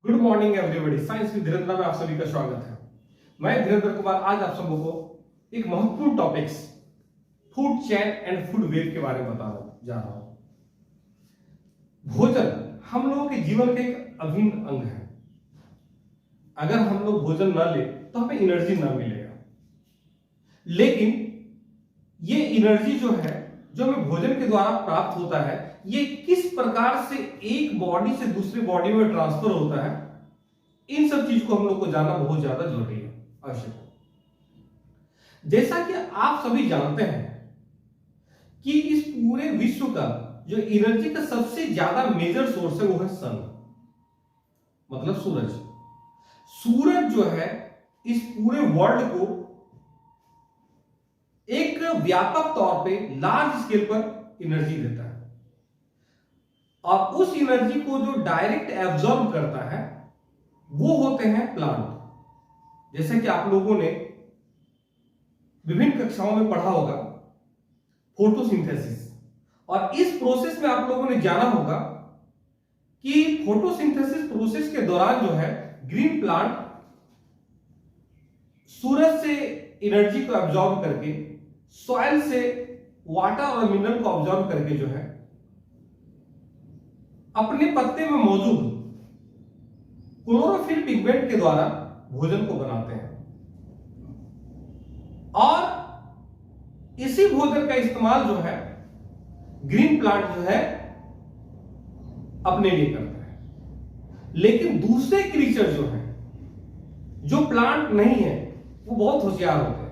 Good morning everybody. Science with Dhirendra में आप सभी का स्वागत है। मैं धीरेन्द्र कुमार आज आप सबों को एक महत्वपूर्ण topics food chain and food web के बारे में बताना जा रहा हूं। भोजन हम लोगों के जीवन का एक अभिन्न अंग है। अगर हम लोग भोजन ना ले तो हमें एनर्जी ना मिलेगा, लेकिन ये एनर्जी जो है जो हमें भोजन के द्वारा प्राप्त होता है, ये किस प्रकार से एक बॉडी से दूसरी बॉडी में ट्रांसफर होता है, इन सब चीज को हम लोग को जानना बहुत ज्यादा जरूरी है, आवश्यक है। जैसा कि आप सभी जानते हैं कि इस पूरे विश्व का जो एनर्जी का सबसे ज्यादा मेजर सोर्स है वो है सन, मतलब सूरज। सूरज जो है इस पूरे वर्ल्ड को एक व्यापक तौर पे लार्ज स्केल पर एनर्जी देता है, और उस एनर्जी को जो डायरेक्ट एब्जॉर्ब करता है वो होते हैं प्लांट। जैसे कि आप लोगों ने विभिन्न कक्षाओं में पढ़ा होगा फोटोसिंथेसिस, और इस प्रोसेस में आप लोगों ने जाना होगा कि फोटोसिंथेसिस प्रोसेस के दौरान जो है ग्रीन प्लांट सूरज से एनर्जी को एब्जॉर्ब करके, सॉइल से वाटर और मिनरल को ऑब्जॉर्व करके जो है अपने पत्ते में मौजूद क्लोरोफिल पिगमेंट के द्वारा भोजन को बनाते हैं, और इसी भोजन का इस्तेमाल जो है ग्रीन प्लांट जो है अपने लिए करता है। लेकिन दूसरे क्रीचर जो है, जो प्लांट नहीं है, वो बहुत होशियार होते हैं।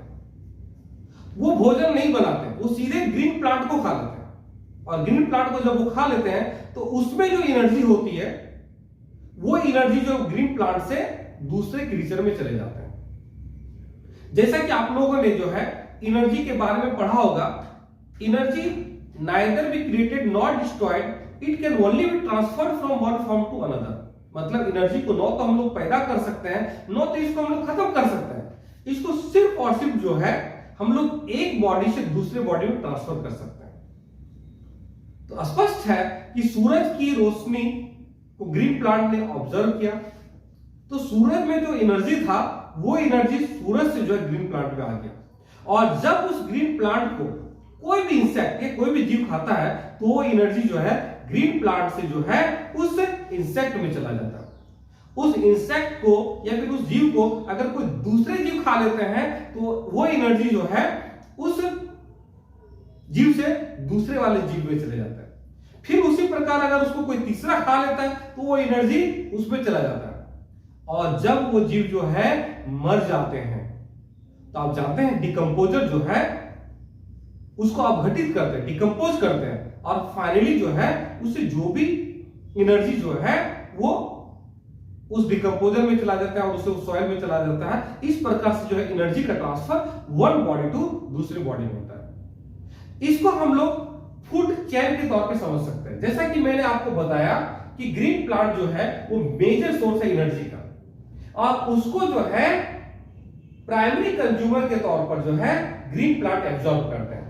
वो भोजन नहीं बनाते, वो सीधे ग्रीन प्लांट को खा लेते हैं, और ग्रीन प्लांट को जब वो खा लेते हैं तो उसमें जो एनर्जी होती है वो एनर्जी जो ग्रीन प्लांट से दूसरे क्रीचर में चले जाते हैं। जैसा कि आप लोगों ने जो है एनर्जी के बारे में पढ़ा होगा, energy neither be created not destroyed, it can only be transferred from one form to another. मतलब एनर्जी को न तो हम लोग पैदा कर सकते हैं, न तो इसको हम लोग खत्म कर सकते हैं। इसको सिर्फ और सिर्फ जो है हम लोग एक बॉडी से दूसरे बॉडी में ट्रांसफर कर सकते हैं। तो स्पष्ट है कि सूरज की रोशनी को ग्रीन प्लांट ने ऑब्जर्व किया, तो सूरज में जो एनर्जी था वो एनर्जी सूरज से जो है ग्रीन प्लांट में आ गया, और जब उस ग्रीन प्लांट को कोई भी इंसेक्ट या कोई भी जीव खाता है तो वो एनर्जी जो है ग्रीन प्लांट से जो है उस इंसेक्ट में चला जाता है। उस इंसेक्ट को या फिर उस जीव को अगर कोई दूसरे जीव खा लेते हैं तो वो एनर्जी जो है उस जीव से दूसरे वाले जीव में चले जाता है। फिर उसी प्रकार अगर उसको कोई तीसरा खा लेता है तो वो एनर्जी उसमें चला जाता है, और जब वो जीव जो है मर जाते हैं तो आप जानते हैं डिकम्पोजर जो है उसको अपघटित करते हैं, डिकम्पोज करते हैं, और फाइनली जो है उससे जो भी एनर्जी जो है वो उस डिकम्पोजर में चला जाता है और उसे उस सॉइल में चला जाता है। इस प्रकार से जो है एनर्जी का ट्रांसफर वन बॉडी टू दूसरी बॉडी में होता है। इसको हम लोग फूड चेन के तौर पे समझ सकते हैं। जैसा कि मैंने आपको बताया कि ग्रीन प्लांट जो है वो मेजर सोर्स है एनर्जी का, और उसको जो है प्राइमरी कंज्यूमर के तौर पर जो है ग्रीन प्लांट एब्जॉर्ब करते हैं।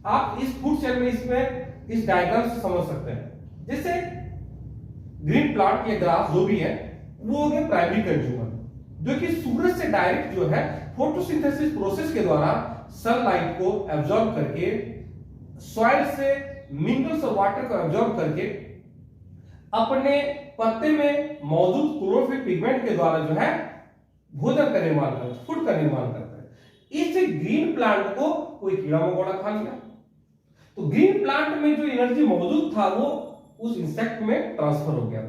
आप इस फूड चेन में इसमें इस डायग्राम से समझ सकते हैं। जैसे ग्रीन प्लांट या ग्रास जो भी है वो हो गए प्राइमरी कंज्यूमर, जो कि सूरज से डायरेक्ट जो है फोटोसिंथेसिस प्रोसेस के द्वारा सनलाइट को एब्जॉर्ब करके, सॉइल से मिनरल्स और वाटर को एब्जॉर्ब करके अपने पत्ते में मौजूद क्लोरोफिल पिगमेंट के द्वारा जो है भोजन का निर्माण करते हैं, फूड का निर्माण करते हैं। इस ग्रीन प्लांट को कोई कीड़ा मकोड़ा खा लिया तो ग्रीन प्लांट में जो एनर्जी मौजूद था वो उस इंसेक्ट में ट्रांसफर हो गया।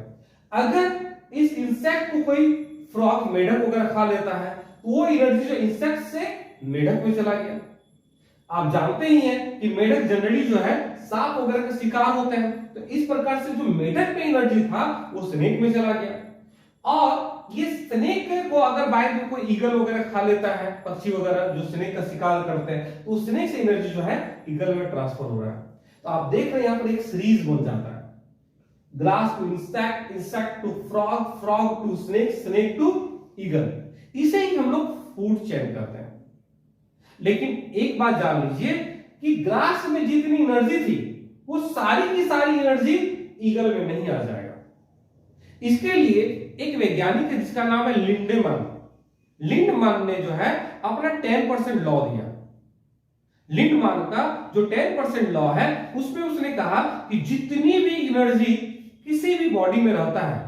अगर इस इंसेक्ट को कोई फ्रॉग, मेढक वगैरह खा लेता है तो वो एनर्जी जो इंसेक्ट से मेढक में चला गया। आप जानते ही हैं कि मेढक जनरली जो है सांप वगैरह का शिकार होते हैं, तो इस प्रकार से जो मेढक में एनर्जी था वो स्नेक में चला गया, और ये स्नेक को अगर बाय में कोई ईगल वगैरह खा लेता है, पक्षी वगैरह जो स्नेक का शिकार करते हैं, तो स्नेक से एनर्जी जो है ईगल में ट्रांसफर हो रहा है। तो आप देख रहे हैं यहां पर एक सीरीज बन जाता है, grass to insect, insect to frog, frog to snake, snake to eagle. इसे ही हम लोग फूड चेन करते हैं। लेकिन एक बात जान लीजिए कि ग्रास में जितनी एनर्जी थी वो सारी की सारी एनर्जी ईगल में नहीं आ जाएगा। इसके लिए एक वैज्ञानिक है जिसका नाम है लिंडेमैन। लिंडमैन ने जो है अपना 10% लॉ दिया। लिंडमैन का जो 10% लॉ है उसमें उसने कहा कि जितनी भी एनर्जी किसी भी बॉडी में रहता है,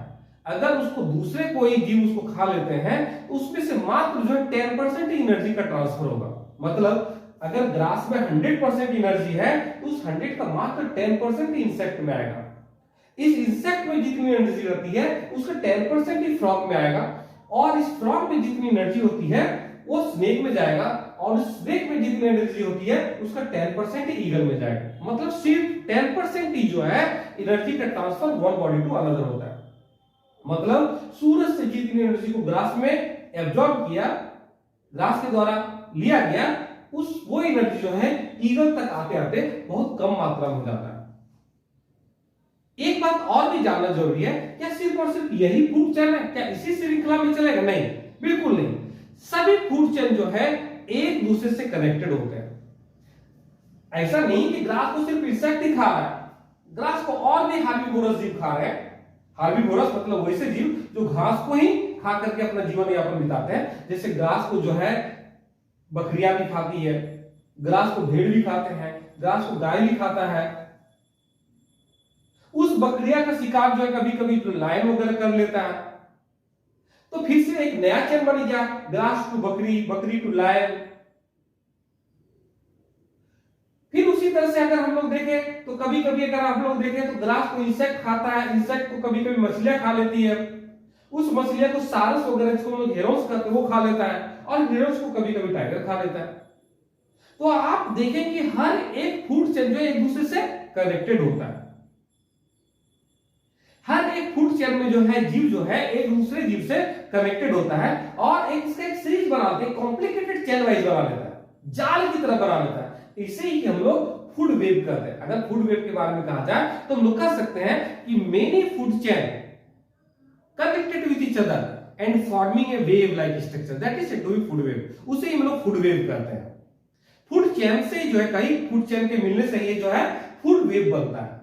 अगर उसको दूसरे कोई जीव उसको खा लेते हैं तो उसमें से मात्र जो है 10% ही एनर्जी का ट्रांसफर होगा। मतलब अगर ग्रास में 100% एनर्जी है तो उस 100 का मात्र 10% ही इंसेक्ट में आएगा। इस इंसेक्ट में जितनी एनर्जी रहती है उसका 10% ही फ्रॉग में आएगा, और इस फ्रॉग में जितनी एनर्जी होती है वो स्नेक में जाएगा, और स्नेक में जितनी एनर्जी होती है उसका 10% ही ईगल में जाएगा। मतलब सिर्फ 10% ही जो है एनर्जी का transfer one body to another होता है। मतलब सूरज से जितनी एनर्जी को ग्रास में एब्जॉर्ब किया, ग्रास के द्वारा लिया गया, उस वो एनर्जी जो है ईगल तक आते आते बहुत कम मात्रा में हो जाता है। एक बात और भी जानना जरूरी है, क्या सिर्फ और सिर्फ यही फूड चेन है? क्या इसी श्रृंखला में चलेगा? नहीं, बिल्कुल नहीं। सभी फूड चेन जो है एक दूसरे से कनेक्टेड होते हैं। ऐसा नहीं कि ग्रास को सिर्फ इंसेक्ट ही खा रहा है, ग्रास को और भी हार्बीवोरस जीव खा रहे हैं। हार्बीवोरस मतलब वैसे जीव जो घास को ही खा करके अपना जीवन यापन बिताते हैं। जैसे ग्रास को जो है बकरियां भी खाती है, ग्रास को भेड़ भी खाते हैं, ग्रास को गाय भी खाता है। उस बकरिया का शिकार जो है कभी कभी तो लायन वगैरह कर लेता है। तो फिर से एक नया चेन बन गया, ग्रास टू बकरी, बकरी टू लायन। फिर उसी तरह से अगर हम लोग देखें तो कभी कभी अगर आप लोग देखें तो ग्रास को इंसेक्ट खाता है, इंसेक्ट को कभी कभी मछलियां खा लेती है। उस मछलियां को सारस वगैरह जिसको हम लोग हेरोन्स कहते हैं वो खा लेता है, और हेरोन्स को कभी कभी टाइगर खा लेता है। तो आप देखें कि हर एक फूड चेन जो है एक दूसरे से कनेक्टेड होता है। हर एक फूड चेन में जो है जीव जो है एक दूसरे जीव से कनेक्टेड होता है, और एक इसका एक सीरीज बनाते हैं, कॉम्प्लिकेटेड चेन वाइज बना लेता है, जाल की तरह बना लेता है। इसे ही हम लोग फूड वेब कहते हैं। अगर फूड वेब के बारे में कहा जाए तो हम लोग कह सकते हैं कि many food chain connected with each other and forming a wave like structure, that is to be food web. उसे ही हम लोग फूड वेब कहते हैं। फूड चेन से जो है कई फूड चेन के मिलने से ये जो है फूड वेब बनता है।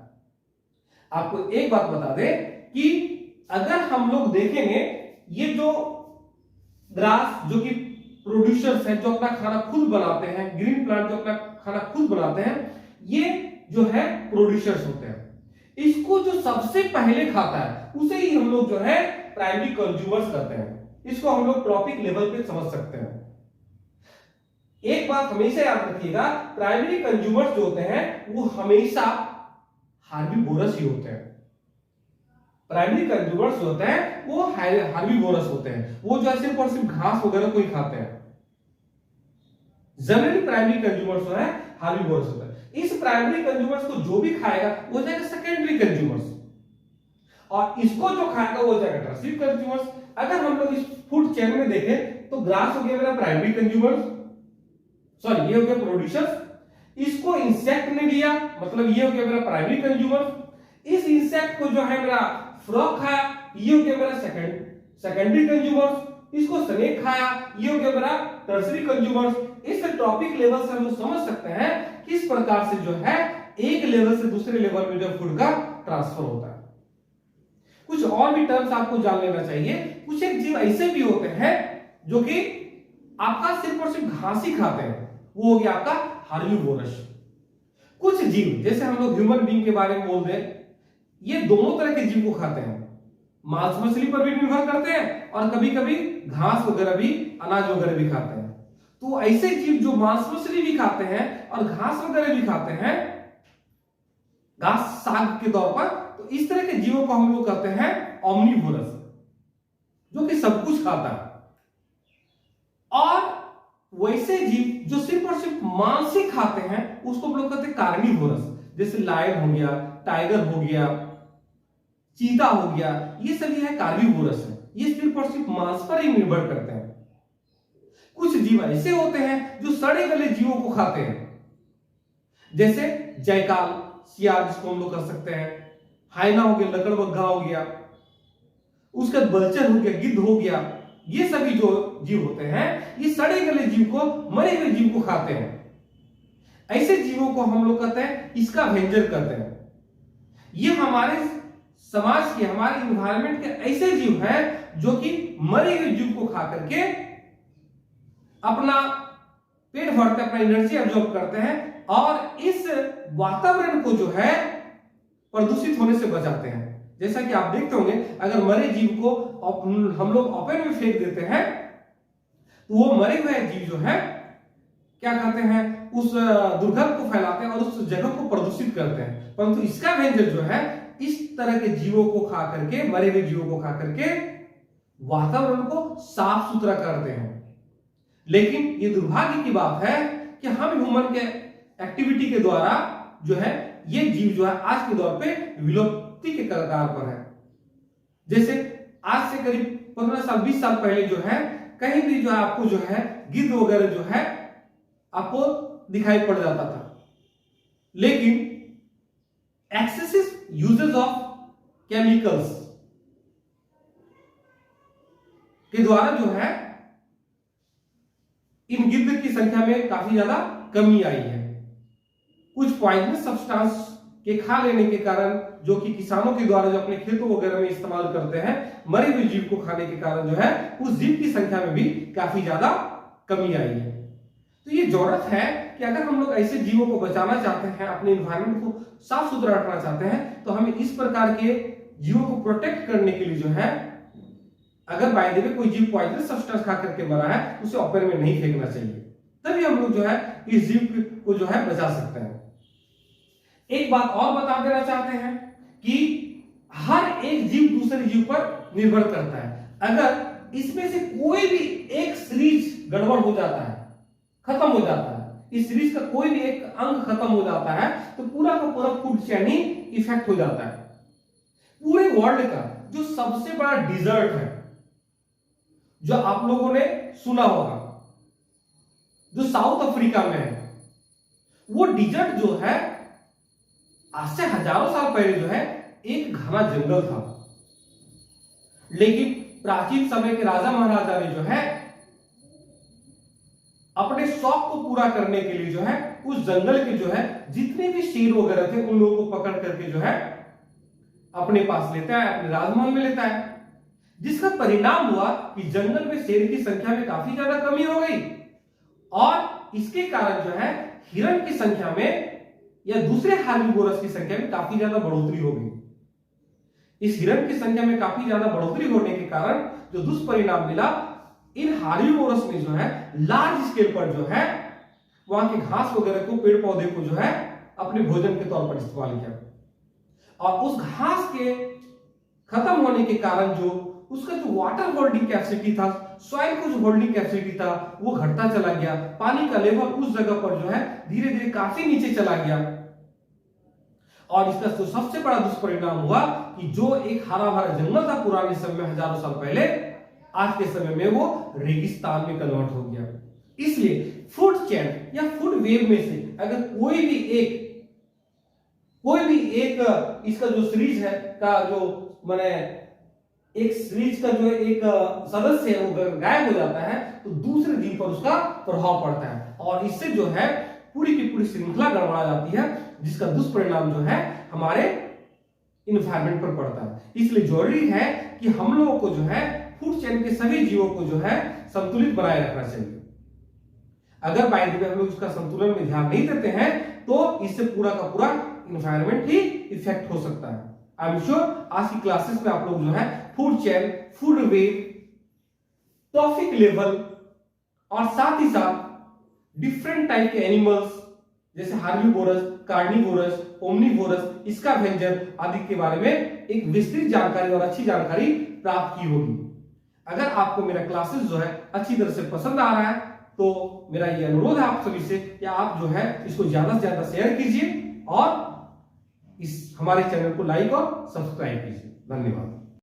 आपको एक बात बता दें कि अगर हम लोग देखेंगे ये जो ग्रास जो कि प्रोड्यूसर्स हैं, जो अपना खाना खुद बनाते हैं, ग्रीन प्लांट जो अपना खाना खुद बनाते हैं, ये जो है प्रोड्यूसर्स होते हैं। इसको जो सबसे पहले खाता है उसे ही हम लोग जो है प्राइमरी कंज्यूमर्स कहते हैं। इसको हम लोग ट्रॉपिक लेवल पे समझ सकते हैं। एक बात हमेशा याद रखिएगा, प्राइमरी कंज्यूमर्स जो होते हैं वो हमेशा हार्बीवोरस ही होते हैं। प्राइमरी कंज्यूमर्स जो होते हैं वो हार्बीवोरस होते हैं। वो जो है सिर्फ और सिर्फ घास वगैरह को ही खाते हैं। जनरली प्राइमरी कंज्यूमर्स जो है हार्बीवोरस होता है। इस प्राइमरी कंज्यूमर्स को जो भी खाएगा वो हो जाएगा सेकेंडरी कंज्यूमर्स, और इसको जो खाएगा वो हो जाएगा टर्शियरी कंज्यूमर्स। अगर हम लोग इस फूड चेन में देखें तो ग्रास हो गया मेरा प्राइमरी कंज्यूमर्स, सॉरी ये हो गया प्रोड्यूसर्स। इसको इंसेक्ट ने लिया, मतलब ये हो गया मेरा प्राइमरी कंज्यूमर। इस इंसेक्ट को जो है मेरा फ्रॉग खाया, ये हो गया मेरा सेकेंडरी कंज्यूमर। इसको स्नेक खाया, ये हो गया मेरा टर्शियरी कंज्यूमर। इस टॉपिक लेवल से हम लोग समझ सकते हैं किस प्रकार से जो है एक लेवल से दूसरे लेवल में जो फूड का ट्रांसफर होता है। कुछ और भी टर्म्स आपको जान लेना चाहिए। कुछ एक जीव ऐसे भी होते हैं जो कि आपका सिर्फ और सिर्फ घास ही खाते हैं, वो हो गया आपका हार्बीवोरस। कुछ जीव जैसे हम लोग ह्यूमन बीइंग के बारे में बोल रहे, ये दोनों तरह के जीव को खाते हैं। मांस मछली पर भी निर्भर करते हैं और कभी कभी घास वगैरह भी, अनाज वगैरह भी खाते हैं। तो ऐसे जीव जो मांस मछली भी खाते हैं और घास वगैरह भी खाते हैं, घास साग के तौर पर, तो इस तरह के जीवों को हम लोग कहते हैं ओमनीवोरस, जो कि सब कुछ खाता है। और वैसे जीव जो सिर्फ और सिर्फ मांस ही खाते हैं उसको हम लोग कहते हैं कार्निवोरस। जैसे लायन हो गया, टाइगर हो गया, चीता हो गया, ये सभी है कार्निवोरस है। ये सिर्फ और सिर्फ मांस पर ही निर्भर करते हैं। कुछ जीव ऐसे होते हैं जो सड़े गले जीवों को खाते हैं, जैसे जयकाल, सियार जिसको हम लोग कर सकते हैं, हाइना हो गया, लकड़बग्घा हो गया, उसका बलचर हो गया, गिद्ध हो गया। ये सभी जो जीव होते हैं ये सड़े गले जीव को, मरे हुए जीव को खाते हैं। ऐसे जीवों को हम लोग कहते हैं इसका वेंजर कहते हैं। ये हमारे समाज के, हमारे इन्वायरमेंट के ऐसे जीव हैं जो कि मरे हुए जीव को खा करके अपना पेट भरते, अपना एनर्जी एब्जॉर्ब करते हैं और इस वातावरण को जो है प्रदूषित होने से बचाते हैं। जैसा कि आप देखते होंगे, अगर मरे जीव को हम लोग ओपन में फेंक देते हैं तो वो मरे हुए जीव जो है क्या करते हैं, उस दुर्गंध को फैलाते हैं और उस जगह को प्रदूषित करते हैं। परंतु इसका व्यंजन जो है इस तरह के जीवों को खा करके, मरे हुए जीवों को खा करके वातावरण को साफ सुथरा करते हैं। लेकिन ये दुर्भाग्य की बात है कि हम ह्यूमन के एक्टिविटी के द्वारा जो है ये जीव जो है आज के दौर पे विलुप्ति के कगार पर है। जैसे आज से करीब 15 साल 20 साल पहले जो है कहीं भी जो है आपको जो है गिद्ध वगैरह जो है आपको दिखाई पड़ जाता था। लेकिन एक्सेसिव यूजेस ऑफ केमिकल्स के द्वारा जो है इन गिद्ध की संख्या में काफी ज्यादा कमी आई है। कुछ पॉइजनस सब्सटेंस के खा लेने के कारण, जो कि किसानों के द्वारा जो अपने खेतों वगैरह में इस्तेमाल करते हैं, मरे हुए जीव को खाने के कारण जो है उस जीव की संख्या में भी काफी ज्यादा कमी आई है। तो ये जरूरत है कि अगर हम लोग ऐसे जीवों को बचाना चाहते हैं, अपने एनवायरनमेंट को साफ सुथरा रखना चाहते हैं, तो हमें इस प्रकार के जीवों को प्रोटेक्ट करने के लिए जो है, अगर बाय द वे कोई जीव पॉइजनस सब्सटेंस खा करके मरा है, उसे ओपन में नहीं फेंकना चाहिए। तभी हम लोग जो है इस जीव को जो है बचा सकते हैं। एक बात और बता देना चाहते हैं कि हर एक जीव दूसरे जीव पर निर्भर करता है। अगर इसमें से कोई भी एक सीरीज गड़बड़ हो जाता है, खत्म हो जाता है, इस सीरीज का कोई भी एक अंग खत्म हो जाता है, तो पूरा का पूरा फूड चेन ही इफेक्ट हो जाता है। पूरे वर्ल्ड का जो सबसे बड़ा डिजर्ट है, जो आप लोगों ने सुना होगा, जो साउथ अफ्रीका में है, वो डिजर्ट जो है आज से हजारों साल पहले जो है एक घना जंगल था। लेकिन प्राचीन समय के राजा महाराजा ने जो है अपने शौक को पूरा करने के लिए जो है उस जंगल के जो है जितने भी शेर वगैरह थे, उन लोगों को पकड़ करके जो है अपने पास लेता है, अपने राजमहल में लेता है। जिसका परिणाम हुआ कि जंगल में शेर की संख्या में काफी ज्यादा कमी हो गई और इसके कारण जो है हिरण की संख्या में या दूसरे हार्बिवोरस की संख्या में काफी ज्यादा बढ़ोतरी हो गई। इस हिरण की संख्या में काफी ज्यादा बढ़ोतरी होने के कारण जो दुष्परिणाम मिला, इन हार्बिवोरस में जो है लार्ज स्केल पर जो है वहां के घास वगैरह को, पेड़ पौधे को जो है अपने भोजन के तौर पर इस्तेमाल किया और उस घास के खत्म होने के कारण जो उसका जो वाटर होल्डिंग कैपेसिटी था, सॉइल को जो होल्डिंग कैपेसिटी था, वो घटता चला गया। पानी का लेवल उस जगह पर जो है धीरे धीरे काफी नीचे चला गया और इसका जो सबसे बड़ा दुष्परिणाम हुआ कि जो एक हरा भरा जंगल था पुराने समय में, हजारों साल पहले, आज के समय में वो रेगिस्तान में कन्वर्ट हो गया। इसलिए फूड चेन या फूड वेव में से अगर कोई भी एक इसका जो सीरीज है का जो माने एक सीरीज का जो एक सदस्य है वो गायब हो जाता है, तो दूसरे जीव पर उसका प्रभाव पड़ता है और इससे जो है पूरी की पूरी श्रृंखला गड़बड़ा जाती है, जिसका दुष्परिणाम जो है हमारे इन्वायरमेंट पर पड़ता है। इसलिए जरूरी है कि हम लोगों को जो है फूड चेन के सभी जीवों को जो है संतुलित बनाए रखना चाहिए। अगर बाय द वे हम लोग उसका संतुलन में ध्यान नहीं देते हैं तो इससे पूरा का पूरा इन्वायरमेंट ही इफेक्ट हो सकता है। आई एम श्योर आज की क्लासेस में आप लोग जो है food chain, food web, trophic level और साथ ही साथ डिफरेंट टाइप के एनिमल्स जैसे हार्बिवोरस, कार्निवोरस, ओमनिवोरस, इसका व्यंजन आदि के बारे में एक विस्तृत जानकारी और अच्छी जानकारी प्राप्त की होगी। अगर आपको मेरा क्लासेस जो है अच्छी तरह से पसंद आ रहा है तो मेरा ये अनुरोध है आप सभी से कि आप जो है इसको ज्यादा से ज्यादा शेयर कीजिए और इस हमारे चैनल को लाइक और सब्सक्राइब कीजिए। धन्यवाद।